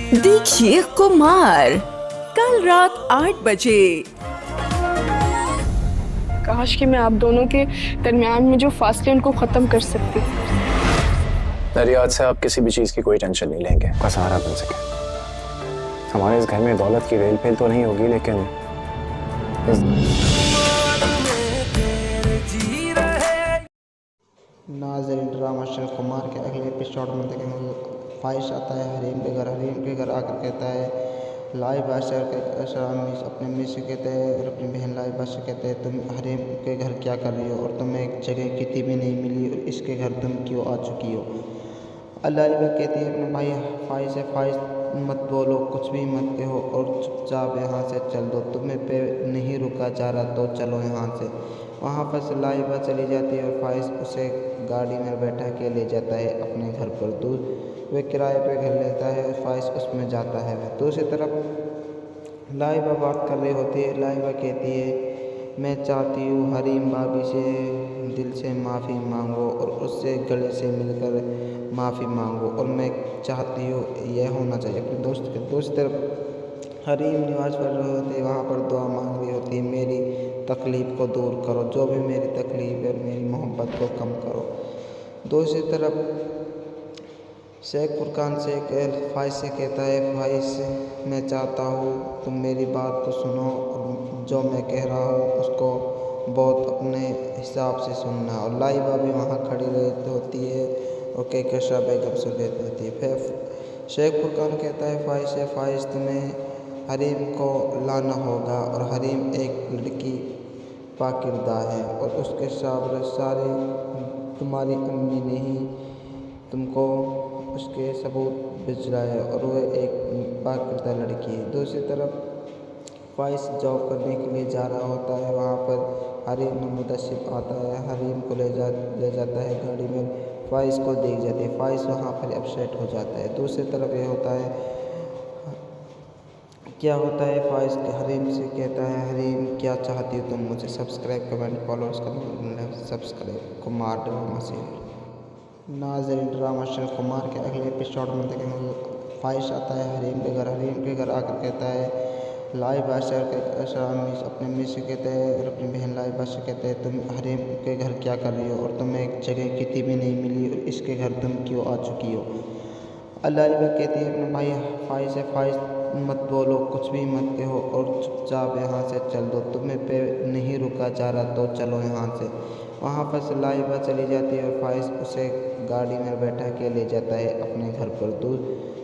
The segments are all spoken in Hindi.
देखिए कुमार कल रात 8 बजे। काश कि मैं आप दोनों के दरमियान में जो फासले उनको ख़त्म कर सकती। दरिया आज से आप किसी भी चीज़ की कोई टेंशन नहीं लेंगे, आपका सहारा बन सके। हमारे इस घर में दौलत की रेल फेल तो नहीं होगी, लेकिन नाज़रीन, ड्रामा अक्षय कुमार के अगले एपिसोड में देखेंगे ख्वाहिश आता है हरीम के घर आकर कहता है लाइबा से अपने मिस से कहते हैं और अपनी बहन लाइबा से कहते हैं तुम हरीम के घर क्या कर रही हो और तुम्हें एक जगह कितनी भी नहीं मिली और इसके घर तुम क्यों आ चुकी हो। लाइबा कहती है अपने भाई ख्वाहिश मत बोलो, कुछ भी मत कहो और चुपचाप यहाँ से चल दो, तुम्हें पे नहीं रुका जा रहा तो चलो यहाँ से। वहाँ पर से लाइबा चली जाती है और ख्वाहिश उसे गाड़ी में बैठा के ले जाता है अपने घर पर। दूर वह किराए पे घर लेता है और ख्वाहिश उसमें जाता है। वह दूसरी तरफ लाइबा बात कर रही होती है। लाइबा कहती है मैं चाहती हूँ हरीम भाभी से दिल से माफ़ी मांगो और उससे गले से मिलकर माफ़ी मांगो, और मैं चाहती हूँ यह होना चाहिए। अपने दोस्त के दूसरी तरफ हरीम निवाज पढ़ रहे होते, वहाँ पर दुआ मांग रही होती, मेरी तकलीफ़ को दूर करो, जो भी मेरी तकलीफ़ है और मेरी मोहब्बत को कम करो। दूसरी तरफ शेख फुरकान से ख्वाहिश से कहता है ख्वाहिश मैं चाहता हूँ तुम मेरी बात तो सुनो, और जो मैं कह रहा हूँ उसको बहुत अपने हिसाब से सुनना। और लाइबा भी वहाँ खड़ी रहती होती है और कहकशा बेगम से रहती होती है। फिर शेख फुरकान कहता है ख्वाहिश तुम्हें हरीम को लाना होगा, और हरीम एक लड़की पाकिरदा है और उसके सारे तुम्हारी अम्मी ने ही तुमको उसके सबूत भिजवाया है और वह एक पाकिरदा लड़की है। दूसरी तरफ ख्वाहिश जॉब करने के लिए जा रहा होता है, वहाँ पर हरीम मुदस्सिब आता है, हरीम को ले जाता है गाड़ी में, ख्वाहिश को देख जाती है। ख्वाहिश वहाँ पर अपसेट हो जाता है। दूसरी तरफ ये होता है क्या होता है ख्वाहिश हरीम से कहता है हरीम क्या चाहती हो तुम मुझे। सब्सक्राइब कमेंट फॉलोअर्स करना सब्सक्राइब कुमार ड्रामा सीरियल। नाज़रीन, ड्रामा अक्षय कुमार के अगले एपिसोड में देखेंगे ख्वाहिश आता है हरीम के घर आकर कहता है लाइबा से अपने मिस से कहते हैं और अपनी बहन लाइबा से कहते हैं तुम हरीम के घर क्या कर रही हो और तुम्हें एक जगह कितनी भी नहीं मिली और इसके घर तुम क्यों आ चुकी हो। लाइबा कहती है अपने भाई ख्वाहिश मत बोलो, कुछ भी मत कहो और चुपचाप यहाँ से चल दो, तुम्हें पे नहीं रुका जा रहा तो चलो यहाँ से। वहाँ पर से लाइबा चली जाती है और ख्वाहिश उसे गाड़ी में बैठा के ले जाता है अपने घर पर। दूर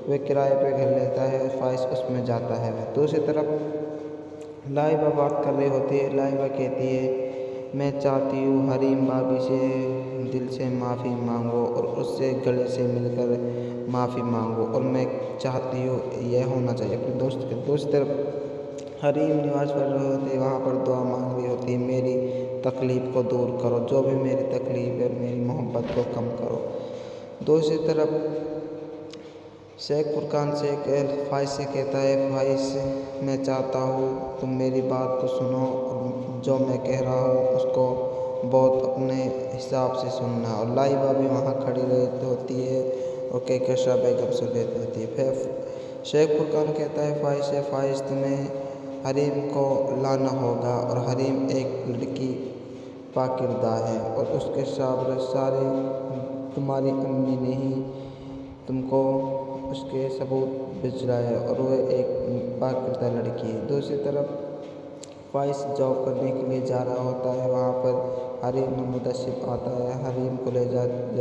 वह किराए पे घर लेता है और ख्वाहिश उसमें जाता है। वह दूसरी तरफ लाइबा बात कर रही होती है। लाइबा कहती है मैं चाहती हूँ हरीम भाभी से दिल से माफ़ी मांगो और उससे गले से मिलकर माफ़ी मांगो, और मैं चाहती हूँ यह होना चाहिए। अपने दोस्त के दूसरी तरफ हरीम निवाज पढ़ रहे होते, वहाँ पर दुआ मांग रही होती, मेरी तकलीफ़ को दूर करो, जो भी मेरी तकलीफ़ है और मेरी मोहब्बत को कम करो। दूसरी तरफ शेख फुरकान से ख्वाहिश से कहता है ख्वाहिश मैं चाहता हूँ तुम मेरी बात तो सुनो, और जो मैं कह रहा हूँ उसको बहुत अपने हिसाब से सुनना। और लाइबा भी वहाँ खड़ी रहती होती है और कहकशा बेगम से रहती होती है। फिर शेख फुरकान कहता है ख्वाहिश तुम्हें हरीम को लाना होगा, और हरीम एक लड़की पाकिरदा है और उसके सारे तुम्हारी अम्मी ने ही तुमको उसके सबूत भिजवाया है और वह एक पाकिरदा लड़की है। दूसरी तरफ ख्वाहिश जॉब करने के लिए जा रहा होता है, वहाँ पर हरीम मुदस्सिब आता है, हरीम को ले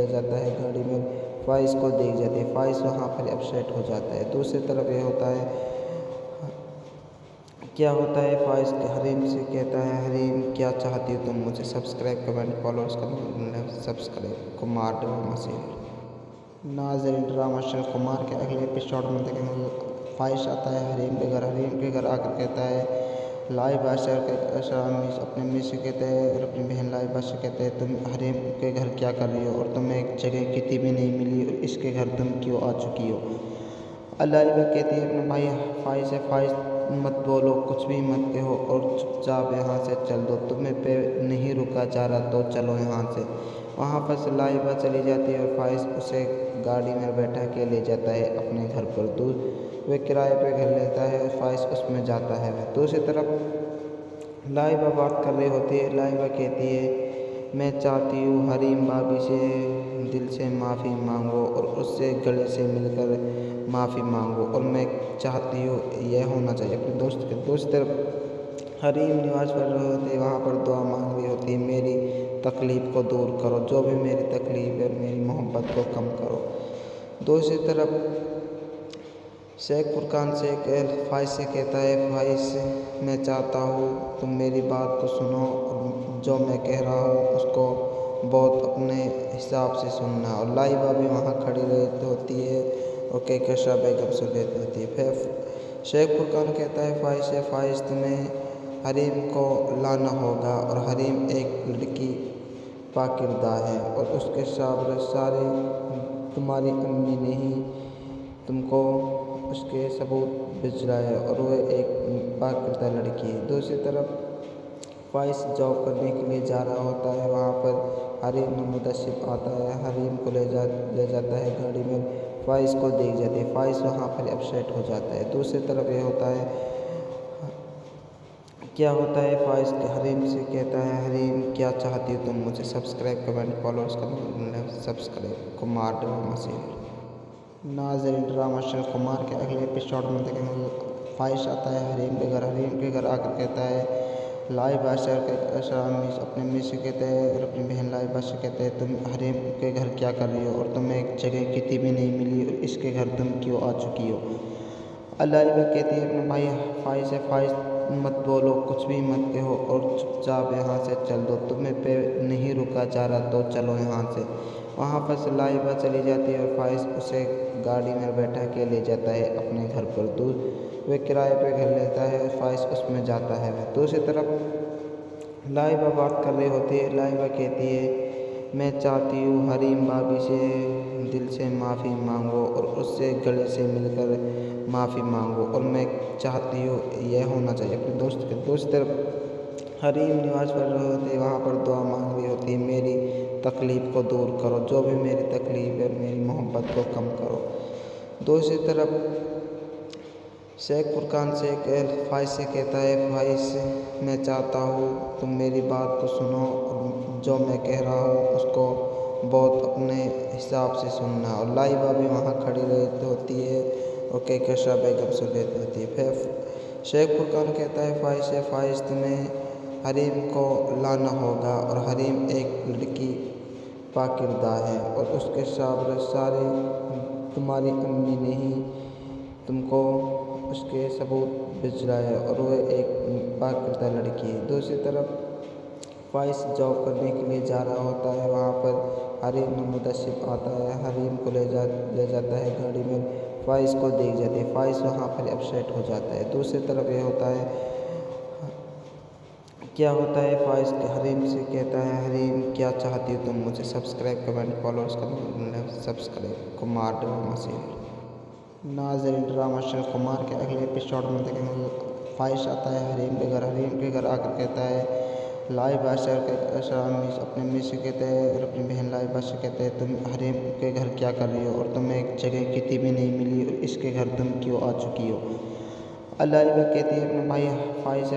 जाता है गाड़ी में, ख्वाहिश को देख जाती है। ख्वाहिश वहाँ पर अपसेट हो जाता है। दूसरी तरफ ये होता है क्या होता है ख्वाहिश हरीम से कहता है हरीम क्या चाहती हो तुम मुझे। सब्सक्राइब कमेंट फॉलोअर्स करना सब्सक्राइब कुमार ड्रामा सीरियल। नाज़रीन, ड्रामा अक्षय कुमार के अगले एपिसोड में देखेंगे ख्वाहिश आता है हरीम के घर आकर कहता है लाइबा से अपने मिस से कहते हैं और अपनी बहन लाइबा से कहते हैं तुम हरीम के घर क्या कर रही हो और तुम्हें एक जगह कितनी भी नहीं मिली और इसके घर तुम क्यों आ चुकी हो। लाइबा कहती है अपने भाई ख्वाहिश मत बोलो, कुछ भी मत कहो और चुपचाप यहाँ से चल दो, तुम्हें पे नहीं रुका जा रहा तो चलो यहाँ से। वहाँ पर से लाइबा चली जाती है और ख्वाहिश उसे गाड़ी में बैठा के ले जाता है अपने घर पर। वह किराए पे घर लेता है और ख्वाहिश उसमें जाता है। दूसरी तरफ लाइबा बात कर रही होती है। लाइबा कहती है मैं चाहती हूँ हरीम भाभी से दिल से माफ़ी मांगो और उससे गले से मिलकर माफ़ी मांगो, और मैं चाहती हूँ यह होना चाहिए अपने दोस्त के। दूसरी तरफ हरीम नमाज पढ़ रहे होते, वहाँ पर दुआ मांग रही होती, मेरी तकलीफ़ को दूर करो, जो भी मेरी तकलीफ़ है मेरी मोहब्बत को कम करो। दूसरी तरफ शेख फुरकान से ख्वाहिश से कहता है, ख्वाहिश मैं चाहता हूँ तुम मेरी बात को सुनो और जो मैं कह रहा हूँ उसको बहुत अपने हिसाब से सुनना। और लाइबा भी वहाँ खड़ी रहती होती है और कहकशा बेगम से रहती होती है। फिर शेख फुरकान कहता है, ख्वाहिश तुम्हें हरीम को लाना होगा, और हरीम एक लड़की पाकिरदा है और उसके सारे तुम्हारी अम्मी ने ही तुमको उसके सबूत भिजवाया है और वह एक पाकिरदा लड़की है। दूसरी तरफ ख्वाहिश जॉब करने के लिए जा रहा होता है, वहाँ पर हरीम मुदस्सिब आता है, हरीम को ले जाता है गाड़ी में, ख्वाहिश को देख जाती है, ख्वाहिश वहाँ पर अपसेट हो जाता है। दूसरी तरफ ये होता है, क्या होता है, ख्वाहिश हरीम से कहता है, हरीम क्या चाहती हो तुम मुझे? Subscribe comment follow subscribe Kumar drama serial. नाज़रीन ड्रामा सीरियल कुमार के अगले एपिसोड में देखेंगे। ख्वाहिश आता है हरीम के घर आकर कहता है, लाइबा से अपने अम्मी से कहते हैं और अपनी बहन लाइबा से कहते हैं, तुम हरीम के घर क्या कर रही हो और तुम्हें एक जगह कितनी भी नहीं मिली और इसके घर तुम क्यों आ चुकी हो? लाइबा कहती है अपने भाई ख्वाहिश मत बोलो, कुछ भी मत कहो और चुपचाप यहाँ से चल दो, तुम्हें पे नहीं रुका जा रहा तो चलो यहाँ से। वहाँ पर से लाइबा चली जाती है और ख्वाहिश उसे गाड़ी में बैठा के ले जाता है अपने घर पर। वह किराए पे घर लेता है और ख्वाहिश उसमें जाता है। दूसरी तरफ लाइबा बात कर रही होती है। लाइबा कहती है मैं चाहती हूँ हरीम भाभी से दिल से माफ़ी मांगो और उससे गले से मिलकर माफ़ी मांगो, और मैं चाहती हूँ यह होना चाहिए अपने दोस्त के। दूसरी तरफ हरीम नमाज पढ़ रहे होते, वहाँ पर दुआ मांग रही होती, मेरी तकलीफ़ को दूर करो, जो भी मेरी तकलीफ़ है मेरी मोहब्बत को कम करो। दूसरी तरफ शेख फुरकान से ख्वाहिश से कहता है, ख्वाहिश मैं चाहता हूँ तुम मेरी बात को सुनो और जो मैं कह रहा हूँ उसको बहुत अपने हिसाब से सुनना। और लाइबा भी वहाँ खड़ी रहती होती है और कहकशा बेगम से रहती होती है। फिर शेख फुरकान कहता है, ख्वाहिश तुम्हें हरीम को लाना होगा, और हरीम एक लड़की पाकिरदा है और उसके सारे तुम्हारी अम्मी ने ही तुमको उसके सबूत भिजवाया है और वह एक पाकिरदा लड़की है। दूसरी तरफ ख्वाहिश जॉब करने के लिए जा रहा होता है, वहाँ पर हरीम मुदस्सिब आता है, हरीम को ले जाता है गाड़ी में, ख्वाहिश को देख जाती है, ख्वाहिश वहाँ पर अपसेट हो जाता है। दूसरी तरफ ये होता है, क्या होता है, ख्वाहिश हरीम से कहता है, हरीम क्या चाहती हो तुम मुझे? Subscribe comment follow subscribe Kumar drama serial. नाज़रीन ड्रामा सीरियल कुमार के अगले एपिसोड में देखेंगे। ख्वाहिश आता है हरीम के घर आकर कहता है, लाइबा से अपने अम्मी से कहते हैं और अपनी बहन लाइबा से कहते हैं, तुम हरीम के घर क्या कर रही हो और तुम्हें एक जगह कितनी भी नहीं मिली और इसके घर तुम क्यों आ चुकी हो? लाइबा कहती है अपने भाई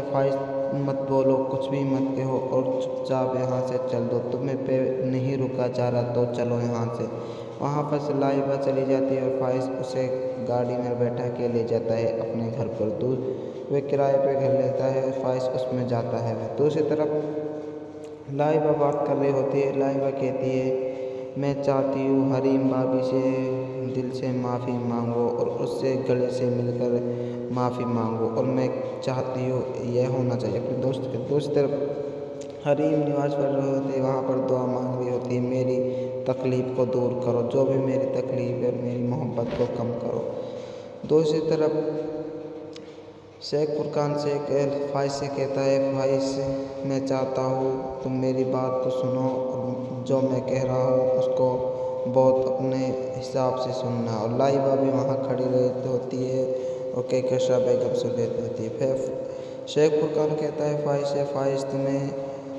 ख्वाहिश मत बोलो, कुछ भी मत कहो और चुपचाप यहाँ से चल दो, तुम्हें पे नहीं रुका जा रहा तो चलो यहाँ से। वहाँ पर से लाइबा चली जाती है और ख्वाहिश उसे गाड़ी में बैठा के ले जाता है अपने घर पर। वह किराए पे घर लेता है और ख्वाहिश उसमें जाता है। दूसरी तरफ लाइबा बात कर रही होती है। लाइबा कहती है मैं चाहती हूँ हरीम भाभी से दिल से माफ़ी मांगो और उससे गले से मिलकर माफ़ी मांगो, और मैं चाहती हूँ यह होना चाहिए अपने दोस्त के। दूसरी तरफ हरीम नमाज पढ़ रहे होते, वहाँ पर दुआ मांग रही होती, मेरी तकलीफ़ को दूर करो, जो भी मेरी तकलीफ़ है मेरी मोहब्बत को कम करो। दूसरी तरफ शेख फुरकान से ख्वाहिश से कहता है, ख्वाहिश मैं चाहता हूँ तुम मेरी बात को सुनो और जो मैं कह रहा हूँ उसको बहुत अपने हिसाब से सुनना। और लाइबा भी वहाँ खड़ी रहती होती है और कहकशा बेगम से रहती होती है। फिर शेख फुरकान कहता है, ख्वाहिश तुम्हें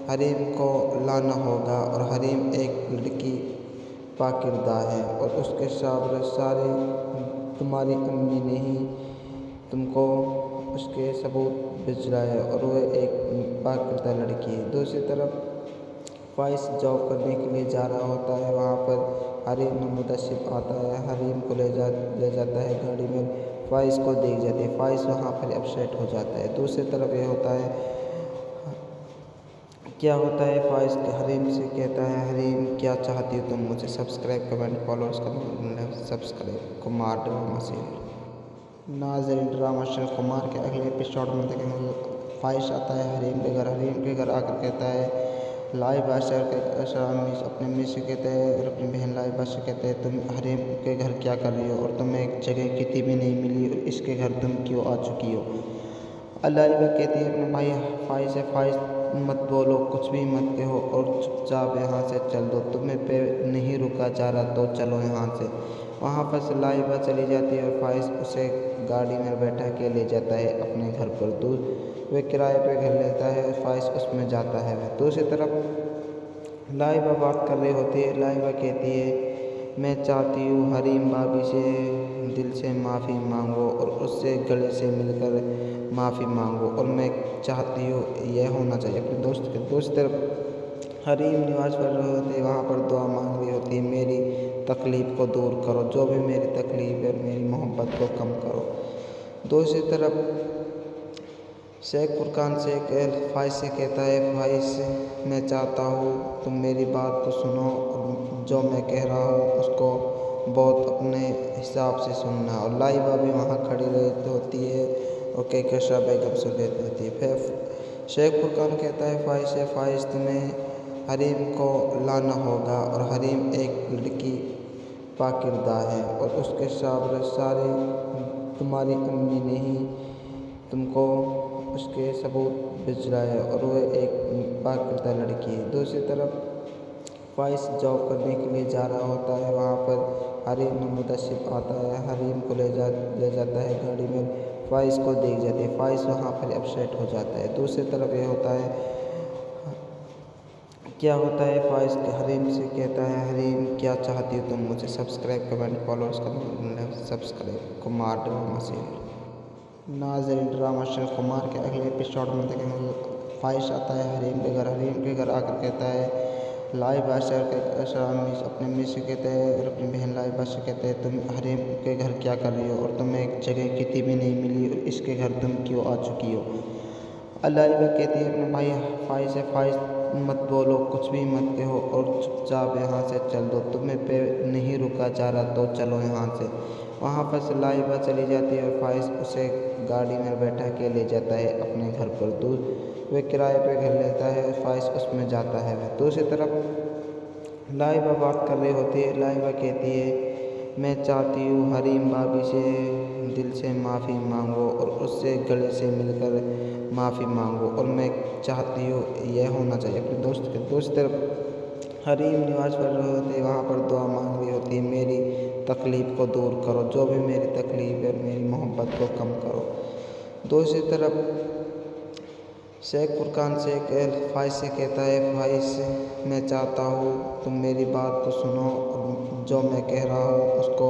हरीम को लाना होगा, और हरीम एक लड़की पाकिरदा है और उसके सारे तुम्हारी अम्मी ने ही तुमको उसके सबूत भिजवाए है और वह एक पाकिरदा लड़की है। दूसरी तरफ फ़ाइज़ जॉब करने के लिए जा रहा होता है। वहाँ पर हरीम मुदस्सिब आता है, हरीम को ले जाता है गाड़ी में। फ़ाइज़ को देख जाती है, फ़ाइज़ वहाँ पर अपसेट हो जाता है। दूसरी तरफ ये होता है, क्या होता है, फ़ाइज़ हरीम से कहता है, हरीम क्या चाहती हो तुम मुझे? Subscribe comment follow subscribe Kumar drama serial. नाज़रीन, ड्रामा सीरियल कुमार के अगले एपिसोड में देखेंगे फ़ाइज़ आता है हरीम के घर आकर कहता है, लाइबा से अपने अम्मी से कहते हैं और अपनी बहन लाइबा से कहते हैं, तुम हरीम के घर क्या कर रही हो और तुम्हें एक जगह कितनी भी नहीं मिली और इसके घर तुम क्यों आ चुकी हो? लाइबा कहती है अपने भाई फ़ाइज़ से, फ़ाइज़ मत बोलो, कुछ भी मत कहो और चुपचाप यहाँ से चल दो, तुम्हें पे नहीं रुका जा रहा तो चलो यहाँ से। वहाँ पर से लाइबा चली जाती है और फ़ाइज़ उसे गाड़ी में बैठा के ले जाता है अपने घर पर। वह किराए पे घर लेता है और फ़ाइज़ उसमें जाता है। दूसरी तरफ लाइबा बात कर रही होती है। लाइबा कहती है, मैं चाहती हूँ हरीम भाभी से दिल से माफ़ी मांगो और उससे गले से मिलकर माफ़ी मांगो और मैं चाहती हूँ यह होना चाहिए अपने दोस्त के। दूसरी तरफ हरीम नमाज़ पढ़ रहे होते, वहाँ पर दुआ मांग रही होती है, मेरी तकलीफ़ को दूर करो, जो भी मेरी तकलीफ़ है मेरी मोहब्बत को कम करो। दूसरी तरफ शेख फुरकान से फ़ाइज़ से कहता है, फ़ाइज़ मैं चाहता हूँ तुम मेरी बात तो सुनो और जो मैं कह रहा हूँ उसको बहुत अपने हिसाब से सुनना। और लाइबा भी वहाँ खड़ी रहती होती है और कहकशा बेगम से रहती होती है। फिर शेख फुरकान कहता है फ़ाइज़ से, फ़ाइज़ तुम्हें हरीम को लाना होगा और हरीम एक लड़की पाकिरदा है और उसके सारे तुम्हारी अम्मी ने ही तुमको उसके सबूत भिजवाए है और वह एक पाकिरदा लड़की है। दूसरी तरफ फ़ाइज़ जॉब करने के लिए जा रहा होता है। वहाँ पर हरीम मुदस्सिब आता है, हरीम को ले जाता है गाड़ी में। फ़ाइज़ को देख जाती है, फ़ाइज़ वहाँ पर अपसेट हो जाता है। दूसरी तरफ ये होता है, क्या होता है, फ़ाइज़ हरीम से कहता है, हरीम क्या चाहती हो तुम मुझे? Subscribe comment follow subscribe Kumar drama serial. नाज़रीन, ड्रामा सीरियल कुमार के अगले एपिसोड में देखेंगे फ़ाइज़ आता है हरीम के घर आकर कहता है, लाइबा से अपने अम्मी से कहते हैं और अपनी बहन लाइबा से कहते हैं, तुम हरीम के घर क्या कर रही हो और तुम्हें एक जगह कितनी भी नहीं मिली और इसके घर तुम क्यों आ चुकी हो? लाइबा कहती है अपने भाई फ़ाइज़ से, फ़ाइज़ मत बोलो, कुछ भी मत कहो और चुपचाप यहाँ से चल दो, तुम्हें पे नहीं रुका जा रहा तो चलो यहाँ से। वहाँ पर से लाइबा चली जाती है और फ़ाइज़ उसे गाड़ी में बैठा के ले जाता है अपने घर पर। वह किराए पे घर लेता है और फ़ाइज़ उसमें जाता है। दूसरी तरफ लाइबा बात कर रही होती है। लाइबा कहती है, मैं चाहती हूँ हरीम भाभी से दिल से माफ़ी मांगो और उससे गले से मिलकर माफ़ी मांगो और मैं चाहती हूँ यह होना चाहिए अपने दोस्त के। दूसरी तरफ हरीम नमाज़ पढ़ रहे होते, वहाँ पर दुआ मांग रही होती है, मेरी तकलीफ़ को दूर करो, जो भी मेरी तकलीफ़ है मेरी मोहब्बत को कम करो। दूसरी तरफ शेख फुरकान से फ़ाइज़ से कहता है, फ़ाइज़ मैं चाहता हूँ तुम मेरी बात तो सुनो और जो मैं कह रहा हूँ उसको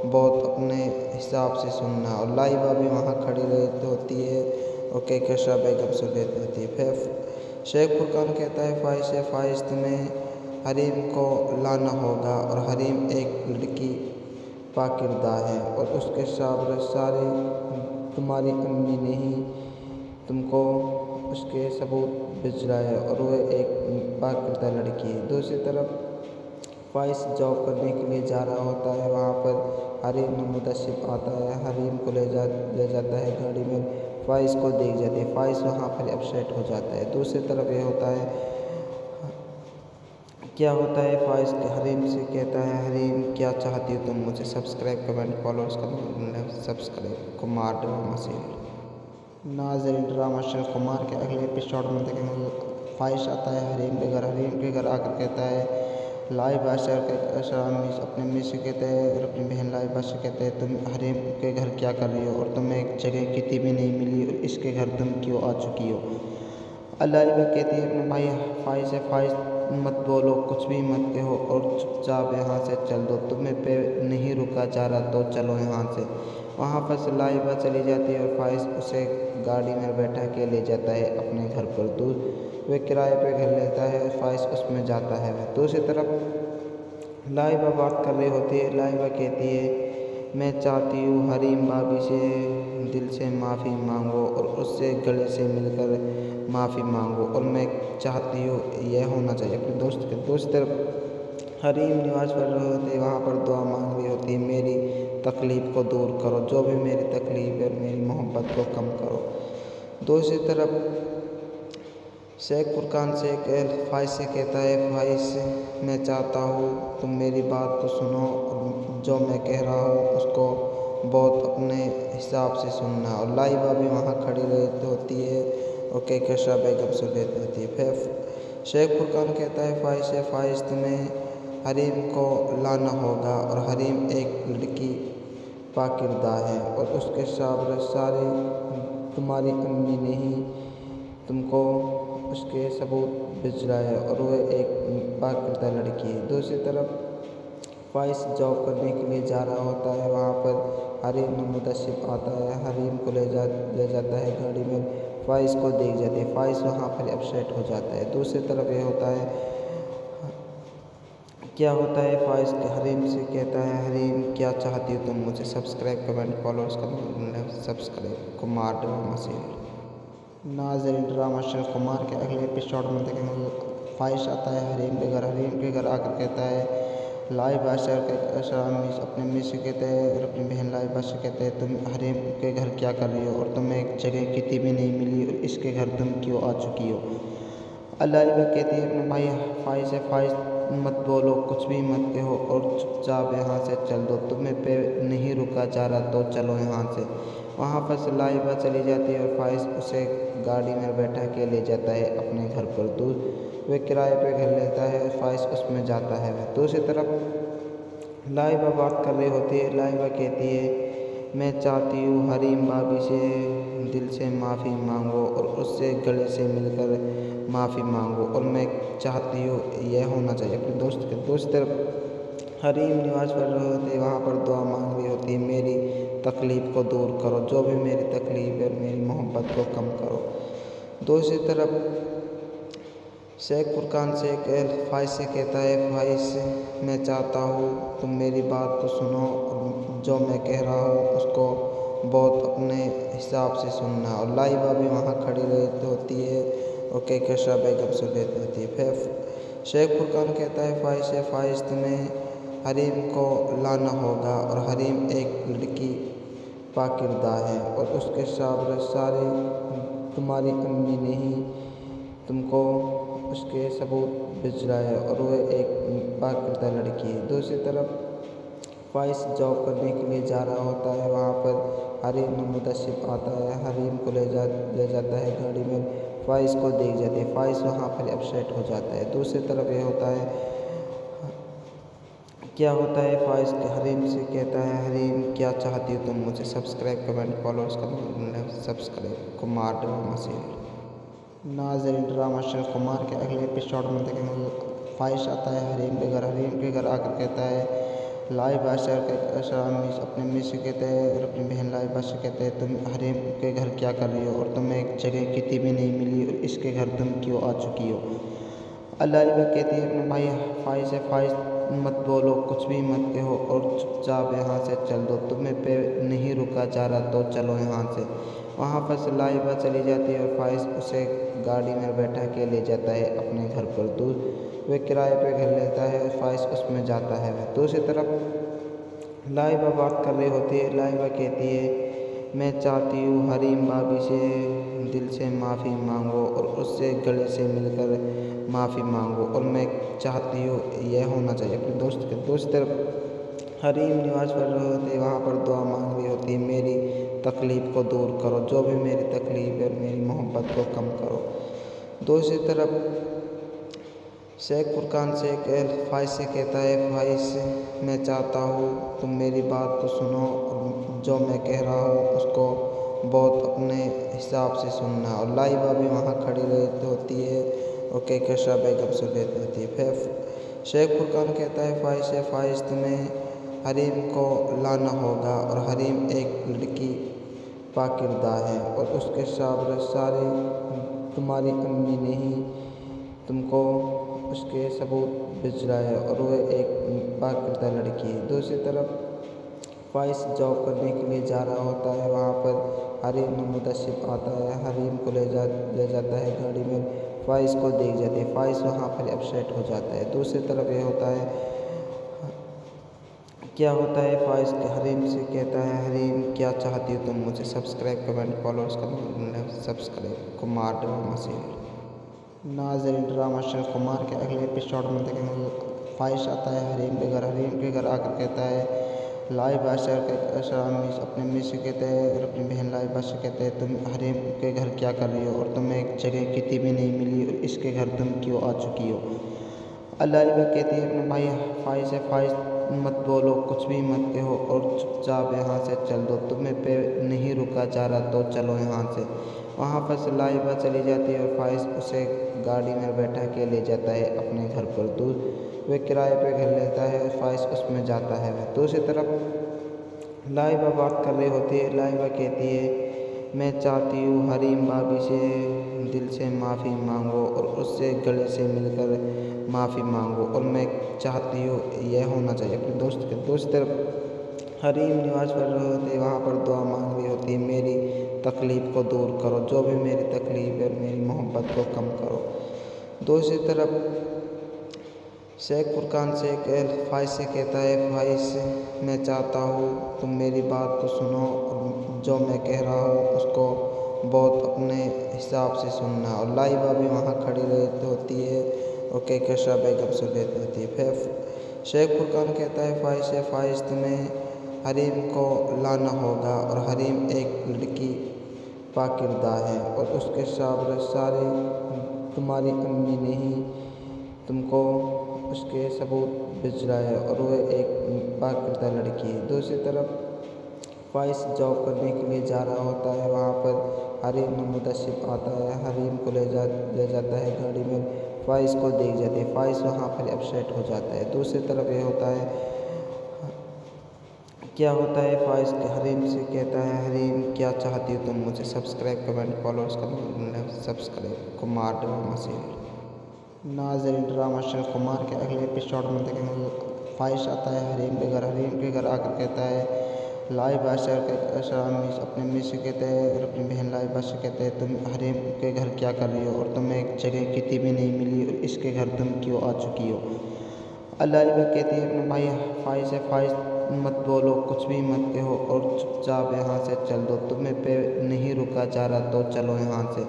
बहुत अपने हिसाब से सुनना। और लाइबा भी वहाँ खड़ी रहती होती है और कहकशा बेगम से रहती होती है। फिर शेख फुरकान कहता है फ़ाइज़ से, फ़ाइज़ तुम्हें हरीम को लाना होगा और हरीम एक लड़की पाकिरदा है और उसके सारे तुम्हारी अम्मी ने ही तुमको उसके सबूत भिजवाए है और वह एक पाकिरदा लड़की है। दूसरी तरफ फ़ाइज़ जॉब करने के लिए जा रहा होता है। वहाँ पर हरीम मुदस्सिब आता है, हरीम को ले जाता है गाड़ी में। फ़ाइज़ को देख जाती है, फ़ाइज़ वहाँ पर अपसेट हो जाता है। दूसरी तरफ ये होता है, क्या होता है, फ़ाइज़ हरीम से कहता है, हरीम क्या चाहती हो तुम मुझे? Subscribe comment follow subscribe Kumar drama serial. नाज़रीन, ड्रामा सीरियल कुमार के अगले एपिसोड में देखेंगे फ़ाइज़ आता है हरीम के घर आकर कहता है, लाइबा से अपने अम्मी से कहते हैं और अपनी बहन लाइबा से कहते हैं, तुम हरीम के घर क्या कर रही हो और तुम्हें एक जगह कितनी भी नहीं मिली और इसके घर तुम क्यों आ चुकी हो? लाइबा कहती है अपने भाई फ़ाइज़ से, फ़ाइज़ मत बोलो, कुछ भी मत कहो और चुपचाप यहाँ से चल दो। तुम्हें पे नहीं रुका जा रहा तो चलो यहाँ से। वहाँ पर से लाइबा चली जाती है और फाइज उसे गाड़ी में बैठा के ले जाता है अपने घर पर। दूर वे किराए पे घर लेता है और फाइज उसमें जाता है। दूसरी तरफ लाइबा बात कर रही होती है। लाइबा कहती है, मैं चाहती हूँ हरीम भाभी से दिल से माफ़ी मांगो और उससे गले से मिलकर माफ़ी मांगो, और मैं चाहती हूँ यह होना चाहिए अपने दोस्त के। दूसरी तरफ हरीम नमाज पढ़ रहे होते, वहाँ पर दुआ मांग रही होती, मेरी तकलीफ़ को दूर करो, जो भी मेरी तकलीफ़ है मेरी मोहब्बत को कम करो। दूसरी तरफ शेख फुरकान से फाइज से कहता है, फाइज मैं चाहता हूँ तुम मेरी बात को सुनो और जो मैं कह रहा हूँ उसको बहुत अपने हिसाब से सुनना। और लाइबा भी वहाँ खड़ी रहती होती है और कहकशा बेगम से रहती होती है। फिर शेख फुरकान कहता है फाइज से, फाइज तुम्हें हरीम को लाना होगा, और हरीम एक लड़की पाकिरदा है और उसके सारे तुम्हारी अम्मी ने ही तुमको उसके सबूत भिजवाया है और वह एक पाकिरदा लड़की है। दूसरी तरफ फाइज जॉब करने के लिए जा रहा होता है, वहाँ पर हरीम मुतशिफ आता है, हरीम को ले जाता है गाड़ी में, फाइज को देख जाती है। फाइज वहाँ पर अपसेट हो जाता है। दूसरी तरफ ये होता है, क्या होता है, फाइज हरीम से कहता है, हरीम क्या चाहती हो तुम मुझे? सब्सक्राइब कमेंट फॉलोअर्स करना, सब्सक्राइब कुमार ड्रामा सीरियल। नाज़रीन, ड्रामा सीरियल कुमार के अगले एपिसोड में देखेंगे फाइज आता है हरीम के घर। हरीम के घर आकर कहता है, लाइबा से अपने मिस से कहते हैं और अपनी बहन लाइबा से कहते हैं, तुम हरीम के घर क्या कर रही हो और तुम्हें एक जगह कितनी भी नहीं मिली और इसके घर तुम क्यों आ चुकी हो? लाइबा कहती है अपने भाई फाइज से, फाइज मत बोलो, कुछ भी मत कहो और चुपचाप यहाँ से चल दो। तुम्हें पे नहीं रुका जा रहा तो चलो यहाँ से। वहाँ पर से लाइबा चली जाती है और फाइज उसे गाड़ी में बैठा के ले जाता है अपने घर पर। दूर वे किराए पे घर लेता है और फाइज उसमें जाता है। दूसरी तरफ लाइबा बात कर रही होती है। लाइबा कहती है, मैं चाहती हूँ हरीम भाभी से दिल से माफ़ी मांगो और उससे गले से मिलकर माफ़ी मांगो, और मैं चाहती हूँ यह होना चाहिए अपने दोस्त के। दूसरी तरफ हरीम नमाज पढ़ रहे होते, वहाँ पर दुआ मांग रही होती, मेरी तकलीफ़ को दूर करो, जो भी मेरी तकलीफ़ है मेरी मोहब्बत को कम करो। दूसरी तरफ शेख फुरकान से फाइज से कहता है, फाइज मैं चाहता हूँ तुम मेरी बात को सुनो और जो मैं कह रहा हूँ उसको बहुत अपने हिसाब से सुनना। और लाइबा भी वहाँ खड़ी रहती होती है और कहकशा बेगम से रहती होती है। फिर शेख फुरकान कहता है फाइज से, फाइज तुम्हें हरीम को लाना होगा, और हरीम एक लड़की पाकिरदा है और उसके सारे तुम्हारी अम्मी ने ही तुमको उसके सबूत भिजवाया है और वह एक पाकिरदा लड़की है। दूसरी तरफ फाइज जॉब करने के लिए जा रहा होता है, वहाँ पर हरीम मुतशिफ आता है, हरीम को ले जाता है गाड़ी में, फाइज को देख जाती है। फाइज वहाँ पर अपसेट हो जाता है। दूसरी तरफ ये होता है, क्या होता है, फाइज हरीम से कहता है, हरीम क्या चाहती हो तुम मुझे? सब्सक्राइब कमेंट फॉलोअर्स करना, सब्सक्राइब कुमार ड्रामा सीरियल। नाज़रीन, ड्रामा सीरियल कुमार के अगले एपिसोड में देखेंगे फाइज आता है हरीम के घर। हरीम के घर आकर कहता है, लाइबा से अपने मिस से कहते हैं और अपनी बहन लाइबा से कहते हैं, तुम हरीम के घर क्या कर रही हो और तुम्हें एक जगह कितनी भी नहीं मिली और इसके घर तुम क्यों आ चुकी हो? लाइबा कहती है अपने भाई फाइज से, फाइज मत बोलो, कुछ भी मत कहो और चुपचाप यहाँ से चल दो। तुम्हें पे नहीं रुका जा रहा तो चलो यहाँ से। वहाँ पर से लाइबा चली जाती है और फाइज उसे गाड़ी में बैठा के ले जाता है अपने घर पर। दूर वे किराए पे घर लेता है और फाइज उसमें जाता है। दूसरी तरफ लाइबा बात कर रही होती है। लाइबा कहती है, मैं चाहती हूँ हरीम भाभी से दिल से माफ़ी मांगो और उससे गले से मिलकर माफ़ी मांगो, और मैं चाहती हूँ यह होना चाहिए अपने दोस्त के। दूसरी तरफ हरीम नमाज पढ़ रहे होते, वहाँ पर दुआ मांग रही होती, मेरी तकलीफ़ को दूर करो, जो भी मेरी तकलीफ़ है मेरी मोहब्बत को कम करो। दूसरी तरफ शेख फुरकान से फाइज से कहता है, फाइज मैं चाहता हूँ तुम मेरी बात को सुनो और जो मैं कह रहा हूँ उसको बहुत अपने हिसाब से सुनना। और लाइबा भी वहाँ खड़ी रहती होती है ओके कशा बेगम से लेती होती है। फिर शेख फुरकान कहता है फ़ाइज़ तुम्हें हरीम को लाना होगा और हरीम एक लड़की पाकिरदा है और उसके सारे तुम्हारी अम्मी ने ही तुमको उसके सबूत भिजवाया है और वह एक पाकिरदा लड़की है। दूसरी तरफ फ़ाइज़ जॉब करने के लिए जा रहा होता है, वहाँ पर हरीम मुतशिफ आता है, हरीम को ले जाता है गाड़ी में, फ़ाइज़ को देख जाती है, फ़ाइज़ वहाँ पर अपसेट हो जाता है। दूसरी तरफ ये होता है क्या होता है फ़ाइज़ हरीम से कहता है हरीम क्या चाहती हो तुम मुझे, सब्सक्राइब कमेंट फॉलोअर्स करना, सब्सक्राइब कुमार ड्रामा सीरियल। नाज़रीन ड्रामा चैनल कुमार के अगले एपिसोड में देखेंगे फ़ाइज़ आता है हरीम के घर आकर कहता है लाई बादशाह के अपने अम्मी से कहते हैं और अपनी बहन लाई बादशाह कहते हैं तुम हरीम के घर क्या कर रही हो और तुम्हें एक जगह कितनी भी नहीं मिली और इसके घर तुम क्यों आ चुकी हो। अल्लाह कहती है अपने भाई फ़ाइज़ मत बोलो, कुछ भी मत कहो और चुपचाप यहाँ से चल दो, तुम्हें पे नहीं रुका जा रहा तो चलो यहाँ से। वहाँ पर से लाइबा चली जाती है और फ़ाइज़ उसे गाड़ी में बैठा के ले जाता है अपने घर पर। वह किराए पे घर लेता है और फ़ाइज़ उसमें जाता है। दूसरी तरफ लाइबा बात कर रही होती है, लाइबा कहती है मैं चाहती हूँ हरीम भाभी से दिल से माफ़ी मांगो और उससे गले से मिलकर माफ़ी मांगो और मैं चाहती हूँ यह होना चाहिए अपने दोस्त के। दूसरी तरफ हरीम नमाज़ पढ़ रहे होते हैं, वहाँ पर दुआ मांग रही होती है मेरी तकलीफ़ को दूर करो, जो भी मेरी तकलीफ़ है मेरी मोहब्बत को कम करो। दूसरी तरफ शेख फुरकान से फ़ाइज़ से कहता है फ़ाइज़ मैं चाहता हूँ तुम मेरी बात को सुनो और जो मैं कह रहा हूँ उसको बहुत अपने हिसाब से सुनना। और लाइबा भी वहाँ खड़ी रहती होती है और कहकशा बेगम से लेती होती है। फिर शेख फुरकान कहता है फ़ाइज़ तुम्हें हरीम को लाना होगा और हरीम एक लड़की पाकिरदा है और उसके सारे तुम्हारी अम्मी ने ही तुमको उसके सबूत भिजवाया है और वह एक पाकिरदा लड़की है। दूसरी तरफ फ़ाइज़ जॉब करने के लिए जा रहा होता है, वहाँ पर हरीम मुतशिफ आता है, हरीम को ले जाता है गाड़ी में, फ़ाइज़ को देख जाती है, फ़ाइज़ वहाँ पर अपसेट हो जाता है। दूसरी तरफ ये होता है क्या होता है फ़ाइज़ हरीम से कहता है हरीम क्या चाहती हो तुम मुझे, सब्सक्राइब कमेंट फॉलोअर्स करना, सब्सक्राइब कुमार ड्रामा सीरियल। नाज़रीन ड्रामा चैनल कुमार के अगले एपिसोड में देखेंगे फ़ाइज़ आता है हरीम के घर आकर कहता है लाई बादशाह के अपने अम्मी से कहते हैं और अपनी बहन लाई बादशाह कहते हैं तुम हरीम के घर क्या कर रही हो और तुम्हें एक जगह कितनी भी नहीं मिली और इसके घर तुम क्यों आ चुकी हो। अल्लाह कहती है अपने भाई फ़ाइज़ मत बोलो, कुछ भी मत कहो और चुपचाप यहाँ से चल दो, तुम्हें पे नहीं रुका जा रहा तो चलो यहाँ से।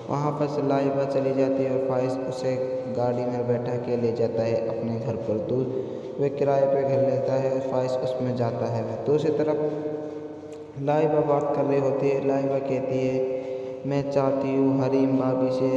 वहाँ पर से लाइबा चली जाती है और फ़ाइज़ उसे गाड़ी में बैठा के ले जाता है अपने घर पर। वह किराए पे घर लेता है और फ़ाइज़ उसमें जाता है। दूसरी तरफ लाइबा बात कर रही होती है, लाइबा कहती है मैं चाहती हूँ हरीम भाभी से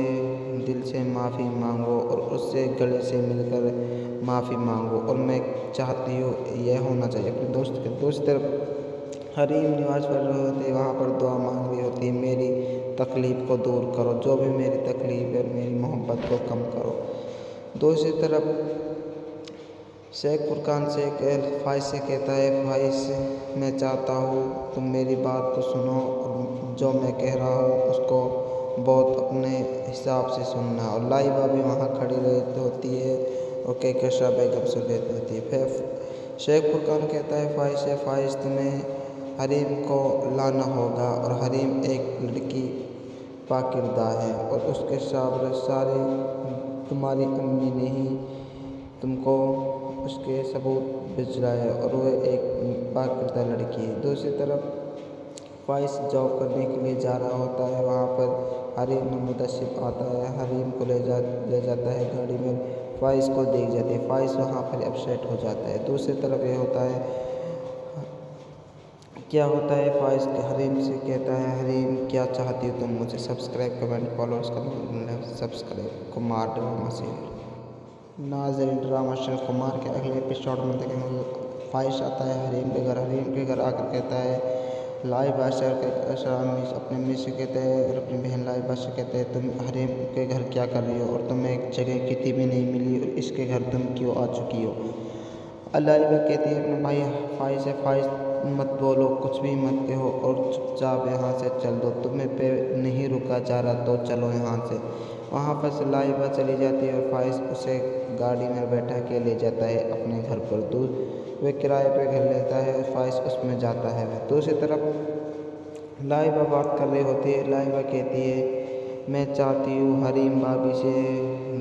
दिल से माफ़ी मांगो और उससे गले से मिलकर माफ़ी मांगो और मैं चाहती हूँ यह होना चाहिए अपने दोस्त के। दूसरी तरफ हरीम नमाज़ पढ़ रहे होते हैं, वहाँ पर दुआ मांग रही होती है मेरी तकलीफ़ को दूर करो, जो भी मेरी तकलीफ़ है मेरी मोहब्बत को कम करो। दूसरी तरफ शेख फुरकान से फ़ाइज़ से कहता है फ़ाइज़ मैं चाहता हूँ तुम मेरी बात को सुनो और जो मैं कह रहा हूँ उसको बहुत अपने हिसाब से सुनना। और लाइबा भी वहाँ खड़ी रहती होती है और कहकशा बेगम से लेती होती है। फिर शेख फुरकान कहता है फ़ाइज़ तुम्हें हरीम को लाना होगा और हरीम एक लड़की पाकिरदा है और उसके सारे तुम्हारी अम्मी ने ही तुमको उसके सबूत भिजवाया है और वह एक पाकिरदा लड़की है। दूसरी तरफ फ़ाइज़ जॉब करने के लिए जा रहा होता है, वहाँ पर हरीम मुतशिफ आता है, हरीम को ले जाता है गाड़ी में, फ़ाइज़ को देख जाती है, फ़ाइज़ वहाँ पर अपसेट हो जाता है। दूसरी तरफ ये होता है क्या होता है फ़ाइज़ हरीम से कहता है हरीम क्या चाहती हो तुम मुझे, सब्सक्राइब कमेंट फॉलोअर्स करना, सब्सक्राइब कुमार ड्रामा सीरियल। नाज़रीन ड्रामा चैनल कुमार के अगले एपिसोड में देखेंगे फ़ाइज़ आता है हरीम के घर आकर कहता है लाई बादशाह के अपने मिस कहते हैं और अपनी बहन लाई बादशाह कहते हैं, तुम हरीम के घर क्या कर रही हो और तुम्हें एक जगह कितनी भी नहीं मिली और इसके घर तुम क्यों आ चुकी हो। लाई बा कहती है अपने भाई फाइज से, फाइज मत बोलो, कुछ भी मत कहो और चुपचाप यहाँ से चल दो, तुम्हें पे नहीं रुका जा रहा तो चलो यहाँ से। वहाँ पर से लाइबा चली जाती है और फाइज उसे गाड़ी में बैठा के ले जाता है अपने घर पर। वह किराए पे घर लेता है और फाइज उसमें जाता है। दूसरी तरफ लाइबा बात कर रही होती है। लाइबा कहती है, मैं चाहती हूँ हरीम भाभी से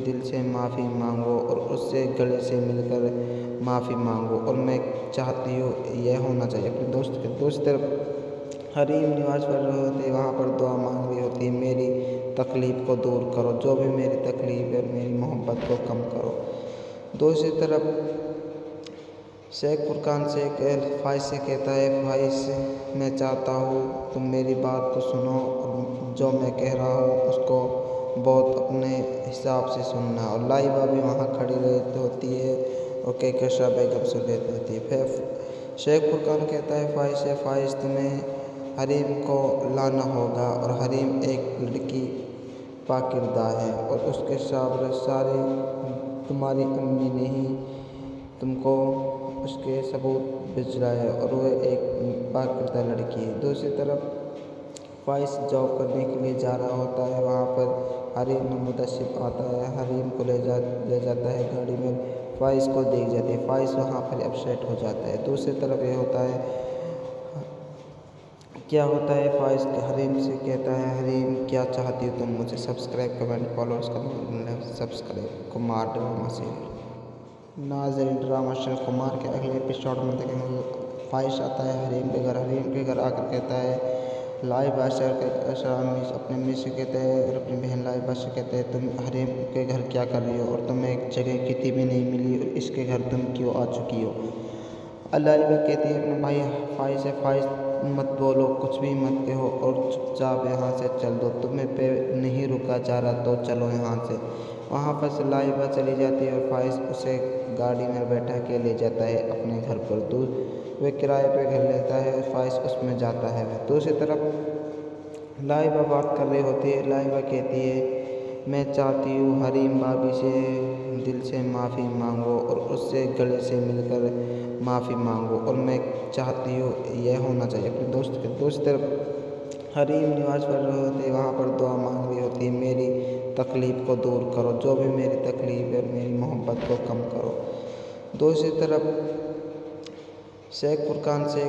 दिल से माफ़ी मांगो और उससे गले से मिलकर माफ़ी मांगो, और मैं चाहती हूँ यह होना चाहिए अपने दोस्त के। दूसरी तरफ हरीम नमाज़ पढ़ रहे होते, वहाँ पर दुआ मांग रही होती है, मेरी तकलीफ़ को दूर करो, जो भी मेरी तकलीफ़ है मेरी मोहब्बत को कम करो। दूसरी तरफ शेख फुरकान से फाइज से कहता है, फाइज मैं चाहता हूँ तुम मेरी बात को सुनो और जो मैं कह रहा हूँ उसको बहुत अपने हिसाब से सुनना। और लाइबा भी वहाँ खड़ी रहती होती है और कहकशा बेगम से रहती होती है। फिर शेख फुरकान कहता है फाइज से, फाइज तुम्हें हरीम को लाना होगा और हरीम एक लड़की पाकिरदा है और उसके सारे तुम्हारी अम्मी ने ही तुमको उसके सबूत भिजवाए है और वह एक पाकिरदा लड़की है। दूसरी तरफ फाइज जॉब करने के लिए जा रहा होता है, वहाँ पर हरीम मुदस्सिब आता है, हरीम को ले जाता है गाड़ी में, फाइज को देख जाती है, फाइज वहाँ पर अपसेट हो जाता है। दूसरी तरफ ये होता है, क्या होता है, फाइज हरीम से कहता है, हरीम क्या चाहती हो तुम मुझे, सब्सक्राइब कमेंट फॉलोअर्स करना, सब्सक्राइब कुमार ड्रामा सीरियल। नाज़रीन ड्रामा चैनल कुमार के अगले एपिसोड में देखेंगे फाइज आता है हरीम के घर आकर कहता है, लाई बादशाह के अपने मिस से कहते हैं और अपनी बहन लाई बादशाह कहते हैं, तुम हरीम के घर क्या कर रही हो और तुम्हें एक जगह कितनी भी नहीं मिली और इसके घर तुम क्यों आ चुकी हो। लाइबा कहती है अपने भाई फाइज से, फाइज मत बोलो, कुछ भी मत कहो और चुपचाप यहाँ से चल दो, तुम्हें पे नहीं रुका जा रहा तो चलो यहाँ से। वहाँ पर से लाइबा चली जाती है और फाइज उसे गाड़ी में बैठा के ले जाता है अपने घर पर। वह किराए पे घर लेता है और फाइज उसमें जाता है। दूसरी तरफ लाइबा बात कर रही होती है। लाइबा कहती है, मैं चाहती हूँ हरीम भाभी से दिल से माफ़ी मांगो और उससे गले से मिलकर माफ़ी मांगो, और मैं चाहती हूँ यह होना चाहिए अपने दोस्त के। दूसरी तरफ हरीम नमाज़ पढ़ रहे होते, वहाँ पर दुआ मांग रही होती है, मेरी तकलीफ़ को दूर करो, जो भी मेरी तकलीफ़ है मेरी मोहब्बत को कम करो। दूसरी तरफ शेख फुरकान से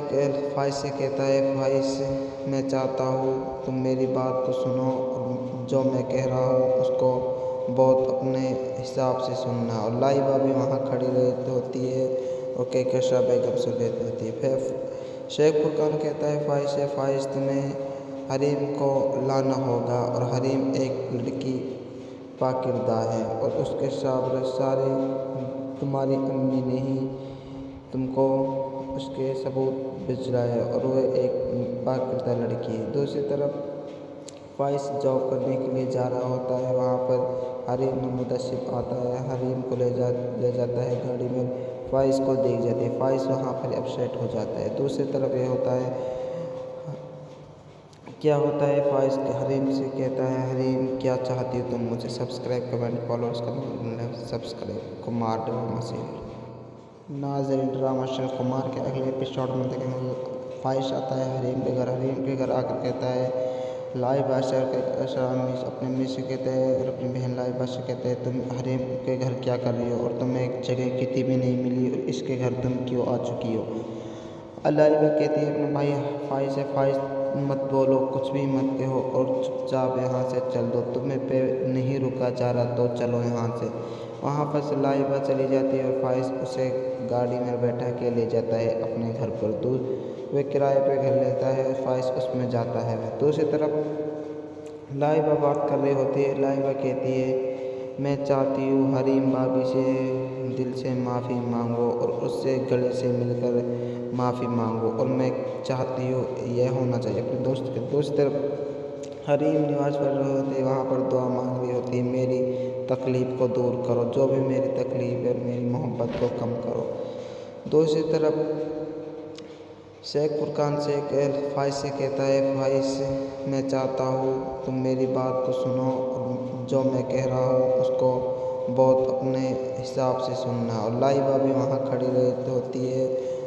फाइज से कहता है, फाइज मैं चाहता हूँ तुम मेरी बात को सुनो और जो मैं कह रहा हूँ उसको बहुत अपने हिसाब से सुनना। और लाइबा भी वहाँ खड़ी रहती होती है और कहकशा बेगम से रहती होती है। फिर शेख फुरकान कहता है फाइज से, फाइज तुम्हें हरीम को लाना होगा और हरीम एक लड़की पाकिरदा है और उसके सारे तुम्हारी अम्मी ने ही तुमको उसके सबूत भिजवाए है और वह एक पाकिरदा लड़की है। दूसरी तरफ फाइज जॉब करने के लिए जा रहा होता है, वहाँ पर हरीम मुदस्सिब आता है, हरीम को ले जाता है गाड़ी में, फाइज को देख जाती है, फाइज वहाँ पर अपसेट हो जाता है। दूसरी तरफ ये होता है, क्या होता है, फाइज हरीम से कहता है, हरीम क्या चाहती हो तुम मुझे, सब्सक्राइब कमेंट फॉलोअर्स करना, सब्सक्राइब कुमार ड्रामा सीरियल। नाज़रीन ड्रामा चैनल कुमार के अगले एपिसोड में देखेंगे फाइज आता है हरीम के घर आकर कहता है, लाई बादशाह के अपने मिस से कहते हैं और अपनी बहन लाई बादशाह कहते हैं, तुम हरीम के घर क्या कर रही हो और तुम्हें एक जगह कितनी भी नहीं मिली और इसके घर तुम क्यों आ चुकी हो। लाइबा कहती है अपने भाई फाइज से, फाइज मत बोलो, कुछ भी मत कहो और चुपचाप यहाँ से चल दो, तुम्हें पे नहीं रुका जा रहा तो चलो यहाँ से। वहाँ पर से लाइबा चली जाती है और फाइज उसे गाड़ी में बैठा के ले जाता है अपने घर पर। वह किराए पे घर लेता है और फाइज उसमें जाता है। दूसरी तरफ लाइबा बात कर रही होती है। लाइबा कहती है, मैं चाहती हूँ हरीम भाभी से दिल से माफ़ी मांगो और उससे गले से मिलकर माफ़ी मांगो, और मैं चाहती हूँ यह होना चाहिए अपने दोस्त के। दूसरी तरफ हरीम नमाज़ पढ़ रहे होते, वहाँ पर दुआ मांग रही होती है, मेरी तकलीफ़ को दूर करो, जो भी मेरी तकलीफ़ है मेरी मोहब्बत को कम करो। दूसरी तरफ शेख फुरकान शेख फाइज से कहता है, फाइज मैं चाहता हूँ तुम मेरी बात को सुनो और जो मैं कह रहा हूँ उसको बहुत अपने हिसाब से सुनना। और लाइबा भी वहाँ खड़ी रहती होती है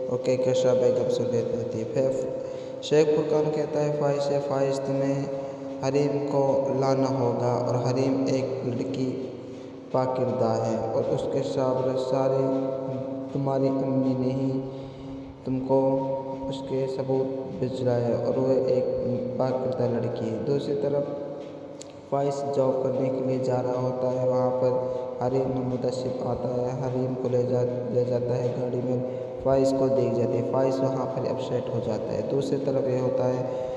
और कहकशा बेगम सुन रहती होती है। फिर शेख फुरकान कहता है फाइज से, फाइज तुम्हें हरीम को लाना होगा और हरीम एक लड़की पाकिरदा है और उसके सारे तुम्हारी अम्मी ने ही तुमको उसके सबूत भिजवाए है और वह एक पाकिरदा लड़की है। दूसरी तरफ फाइज जॉब करने के लिए जा रहा होता है, वहाँ पर हरीम मुदस्सिब आता है, हरीम को ले जाता है गाड़ी में, फाइज को देख जाती है, फाइज वहाँ पर अपसेट हो जाता है। दूसरी तरफ ये होता है,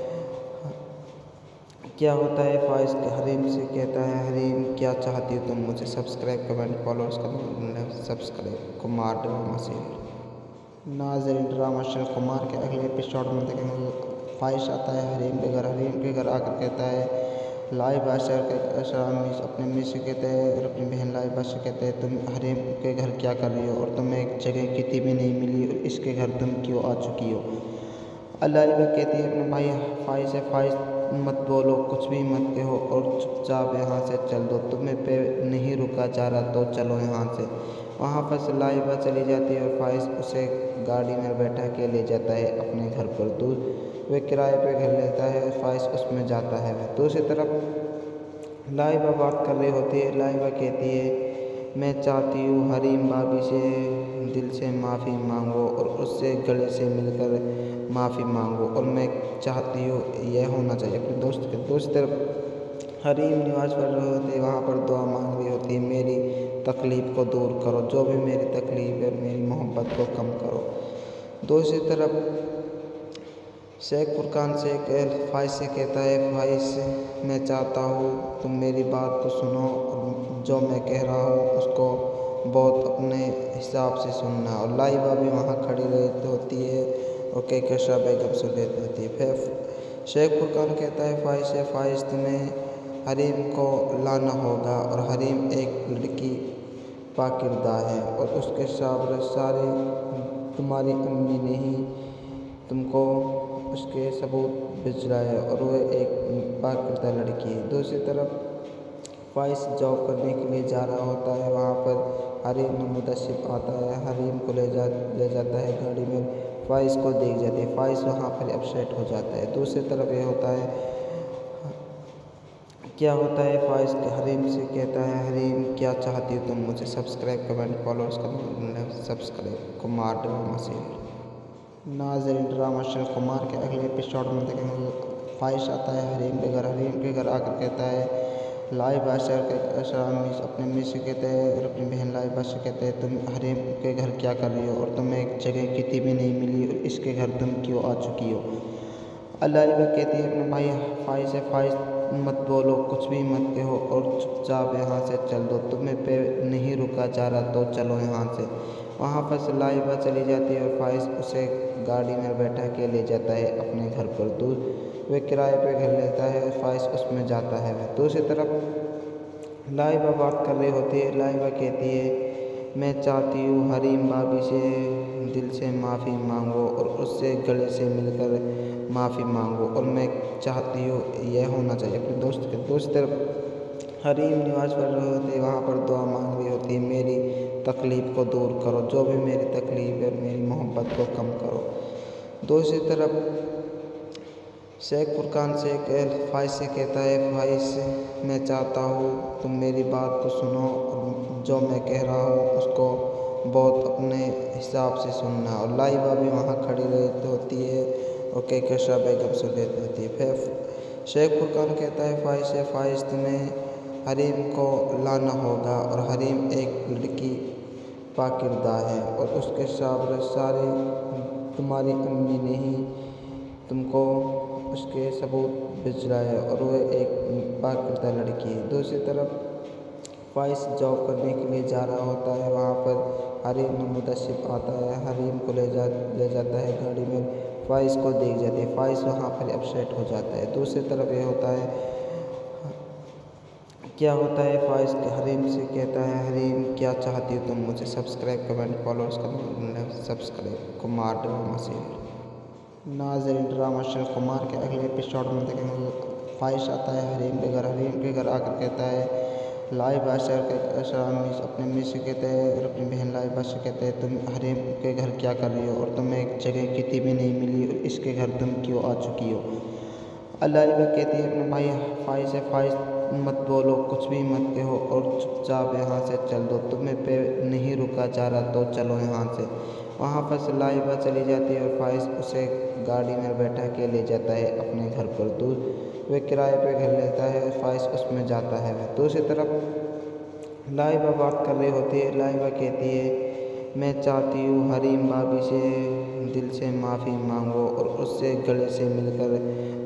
क्या होता है, फाइज हरीम से कहता है, हरीम क्या चाहती हो तुम मुझे? Subscribe comment follow subscribe Kumar drama serial. नाज़रीन, ड्रामा सीरियल कुमार के अगले एपिसोड में देखेंगे फाइज आता है हरीम के घर आकर कहता है, लाई बादशाह के अपने मिस से कहते हैं और अपनी बहन लाई बादशाह कहते हैं, तुम हरीम के घर क्या कर रही हो और तुम्हें एक जगह कितनी भी नहीं मिली और इसके घर तुम क्यों आ चुकी हो? लाइबा कहती है अपने भाई फाइज से, फाइज मत बोलो, कुछ भी मत कहो और चुपचाप यहाँ से चल दो, तुम्हें पे नहीं रुका जा रहा तो चलो यहाँ से। वहाँ पर से लाइबा चली जाती है और फाइज उसे गाड़ी में बैठा के ले जाता है अपने घर पर। वह किराए पे घर लेता है और फाइज उसमें जाता है। दूसरी तरफ लाइबा बात कर रही होती है, लाइबा कहती है, मैं चाहती हूँ हरीम भाभी से दिल से माफ़ी मांगो और उससे गले से मिलकर माफ़ी मांगो और मैं चाहती हूँ यह होना चाहिए अपने दोस्त के। दूसरी तरफ हरीम नमाज़ पढ़ रहे होते, वहाँ पर दुआ मांग रही होती है, मेरी तकलीफ़ को दूर करो, जो भी मेरी तकलीफ़ है मेरी मोहब्बत को कम करो। दूसरी तरफ शेख फुरकान शेख फाइज से कहता है, फाइज मैं चाहता हूँ तुम मेरी बात को सुनो और जो मैं कह रहा हूँ उसको बहुत अपने हिसाब से सुनना। और लाइबा भी वहाँ खड़ी रहती होती है और कहकशा बेगम सुन रहती होती है। फिर शेख फुरकान कहता है फाइज से, फाइज तुम्हें हरीम को लाना होगा और हरीम एक लड़की पाकिरदा है और उसके सारे तुम्हारी अम्मी ने ही तुमको उसके सबूत भिजवाए है और वह एक पाकिरदा लड़की है। दूसरी तरफ फाइज जॉब करने के लिए जा रहा होता है, वहाँ पर हरीम मुदस्सिब आता है, हरीम को ले जाता है गाड़ी में, फाइज को देख जाती है, फाइज वहाँ पर अपसेट हो जाता है। दूसरी तरफ ये होता है, क्या होता है, फाइज हरीम से कहता है, हरीम क्या चाहती हो तुम मुझे? Subscribe comment follow subscribe Kumar drama serial. नाज़रीन, ड्रामा सीरियल कुमार के अगले एपिसोड में देखेंगे फाइज आता है हरीम के घर आकर कहता है, लाई बादशाह के अपने मिस से कहते हैं और अपनी बहन लाई बादशाह कहते हैं, तुम हरीम के घर क्या कर रही हो और तुम्हें एक जगह कितनी भी नहीं मिली और इसके घर तुम क्यों आ चुकी हो? लाइबा कहती है अपने भाई फाइज से, फाइज मत बोलो, कुछ भी मत कहो और चुपचाप यहाँ से चल दो, तुम्हें पे नहीं रुका जा रहा तो चलो यहाँ से। वहाँ पर से लाइबा चली जाती है और फाइज उसे गाड़ी में बैठा के ले जाता है अपने घर पर। वह किराए पे घर लेता है और फाइज उसमें जाता है। दूसरी तरफ लाइबा बात कर रही होती है, लाइबा कहती है, मैं चाहती हूँ हरीम भाभी से दिल से माफ़ी मांगो और उससे गले से मिलकर माफ़ी मांगो और मैं चाहती हूँ यह होना चाहिए अपने दोस्त के। दूसरी तरफ हरीम नमाज़ पढ़ रहे होते, वहाँ पर दुआ मांग रही होती है, मेरी तकलीफ़ को दूर करो, जो भी मेरी तकलीफ़ है मेरी मोहब्बत को कम करो। दूसरी तरफ शेख फुरकान शेख फाइज से कहता है, फाइज मैं चाहता हूँ तुम मेरी बात को सुनो और जो मैं कह रहा हूँ उसको बहुत अपने हिसाब से सुनना। और लाइबा भी वहाँ खड़ी रहती होती है और कहकशा बेगम सुन रहती होती है। फिर शेख फुरकान कहता है फाइज से, फाइज तुम्हें हरीम को लाना होगा और हरीम एक लड़की पाकिरदा है और उसके सारे तुम्हारी अम्मी ने ही तुमको उसके सबूत भिजवाए है और वह एक पाकिरदा लड़की है। दूसरी तरफ फाइज जॉब करने के लिए जा रहा होता है, वहाँ पर हरीम मुदस्सिब आता है, हरीम को ले जाता है गाड़ी में, फाइज को देख जाती है, फाइज वहाँ पर अपसेट हो जाता है। दूसरी तरफ ये होता है, क्या होता है, फाइज हरीम से कहता है, हरीम क्या चाहती हो तुम मुझे? Subscribe comment follow subscribe Kumar drama serial. नाज़रीन, ड्रामा अशरल कुमार के अगले एपिसोड में देखेंगे ख्वाहिश आता है हरीम के घर आकर कहता है लाइबा शर्मिस अपने मिस से कहते हैं और अपनी बहन लाइबा से कहते हैं तुम हरीम के घर क्या कर रही हो और तुम्हें एक जगह कितनी भी नहीं मिली और इसके घर तुम क्यों आ चुकी हो। लाइबा कहती है अपने भाई ख्वाहिश मत बोलो, कुछ भी मत कहो और चुपचाप यहाँ से चल दो, तुम्हें पे नहीं रुका जा रहा तो चलो यहाँ से। वहाँ पर से लाइबा चली जाती है और ख्वाहिश उसे गाड़ी में बैठा के ले जाता है अपने घर पर। वह किराए पे घर लेता है और ख्वाहिश उसमें जाता है। दूसरी तरफ लाइबा बात कर रही होती है। लाइबा कहती है मैं चाहती हूँ हरीम भाभी से दिल से माफ़ी मांगो और उससे गले से मिलकर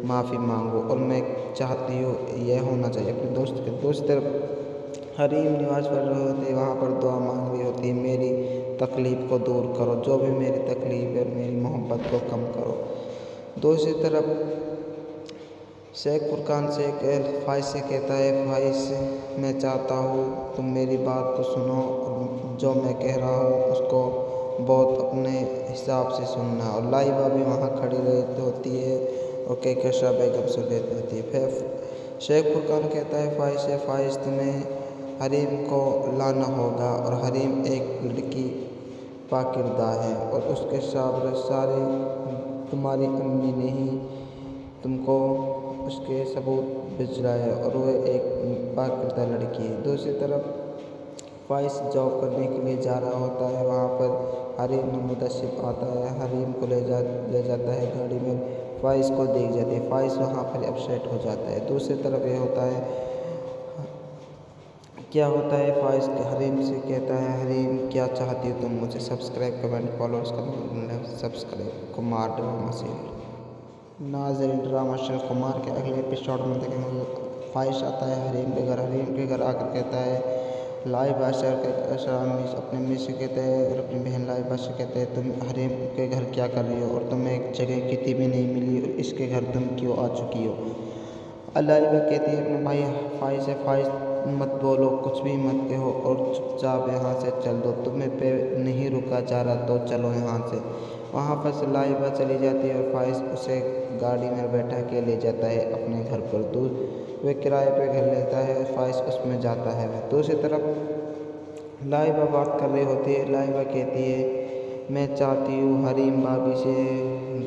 माफ़ी मांगो और मैं चाहती हूँ यह होना चाहिए अपने दोस्त के। दूसरी तरफ हरीम नमाज़ पढ़ रहे होते हैं, वहाँ पर दुआ मांग रही होती है मेरी तकलीफ़ को दूर करो, जो भी मेरी तकलीफ़ है मेरी मोहब्बत को कम करो। दूसरी तरफ शेख फुरकान से ख्वाहिश से कहता है ख्वाहिश मैं चाहता हूँ तुम मेरी बात को सुनो और जो मैं कह रहा हूँ उसको बहुत अपने हिसाब से सुनना। और लाइबा भी वहाँ खड़ी रहती होती है और कहकशा बेगम से कहती होती है। फिर शेख फुरकान कहता है ख्वाहिश तुम्हें हरीम को लाना होगा और हरीम एक लड़की पाकिरदा है और उसके सारे तुम्हारी अम्मी ने ही तुमको उसके सबूत भिजवाए है और वह एक पाकिरदा लड़की है। दूसरी तरफ ख्वाहिश जॉब करने के लिए जा रहा होता है, वहाँ पर हरीम मुदस्सिब आता है, हरीम को ले जाता है गाड़ी में, ख्वाहिश को देख जाती है, ख्वाहिश वहाँ पर अपसेट हो जाता है। दूसरी तरफ ये होता है क्या होता है ख्वाहिश हरीम से कहता है हरीम क्या चाहती हो तुम मुझे, subscribe comment follow subscribe Kumar drama serial. नाज़रीन, ड्रामा अशरल कुमार के अगले एपिसोड में देखेंगे ख्वाहिश आता है हरीम के घर आकर कहता है लाइबा शर्मिस अपने मिस से कहते हैं और अपनी बहन लाइबा से कहते हैं तुम हरीम के घर क्या कर रही हो और तुम्हें एक जगह कितनी भी नहीं मिली और इसके घर तुम क्यों आ चुकी हो। लाइबा कहती है अपने भाई ख्वाहिश मत बोलो, कुछ भी मत कहो और चुपचाप यहाँ से चल दो, तुम्हें पे नहीं रुका जा रहा तो चलो यहाँ से। वहाँ पर से लाइबा चली जाती है और ख्वाहिश उसे गाड़ी में बैठा के ले जाता है अपने घर पर। वह किराए पे घर लेता है और ख्वाहिश उसमें जाता है। दूसरी तरफ लाइबा बात कर रही होती है। लाइबा कहती है मैं चाहती हूँ हरीम भाभी से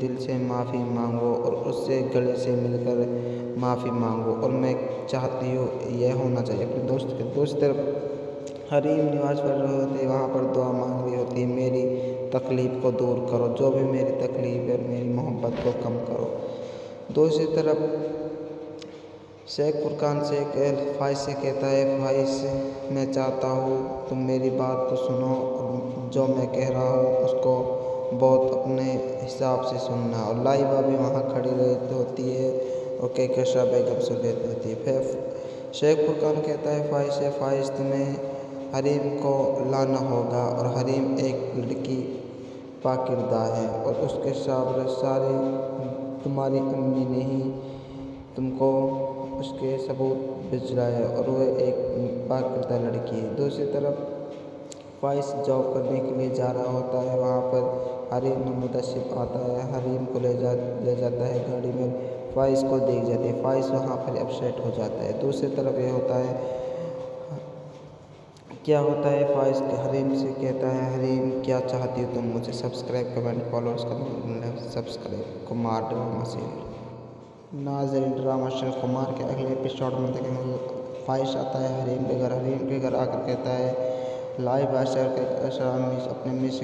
दिल से माफ़ी मांगो और उससे गले से मिलकर माफ़ी मांगो और मैं चाहती हूँ यह होना चाहिए अपने दोस्त के। दूसरी तरफ हरीम नमाज़ पढ़ रहे होते हैं, वहाँ पर दुआ मांग रही होती है मेरी तकलीफ़ को दूर करो, जो भी मेरी तकलीफ़ है मेरी मोहब्बत को कम करो। दूसरी तरफ शेख फुरकान से ख्वाहिश से कहता है ख्वाहिश मैं चाहता हूँ तुम मेरी बात को सुनो और जो मैं कह रहा हूँ उसको बहुत अपने हिसाब से सुनना। और लाइबा भी वहाँ खड़ी रहती होती है और कहकशा बेगम से कहती होती है। फिर शेख फुरकान कहता है ख्वाहिश तुम्हें हरीम को लाना होगा और हरीम एक लड़की पाकिरदा है और उसके सारे तुम्हारी अम्मी ने ही तुमको उसके सबूत भिजवाए है और वह एक पाकिरदा लड़की है। दूसरी तरफ ख्वाहिश जॉब करने के लिए जा रहा होता है, वहाँ पर हरीम मुदस्सिब आता है, हरीम को ले जाता है गाड़ी में, ख्वाहिश को देख जाती है, ख्वाहिश वहाँ पर अपसेट हो जाता है। दूसरी तरफ ये होता है क्या होता है ख्वाहिश हरीम से कहता है हरीम क्या चाहती हो तुम मुझे, subscribe comment follow subscribe Kumar drama serial. नाज़रीन, ड्रामा अशरल कुमार के अगले एपिसोड में देखेंगे ख्वाहिश आता है हरीम के घर आकर कहता है लाइबा शर्मिस अपने मिस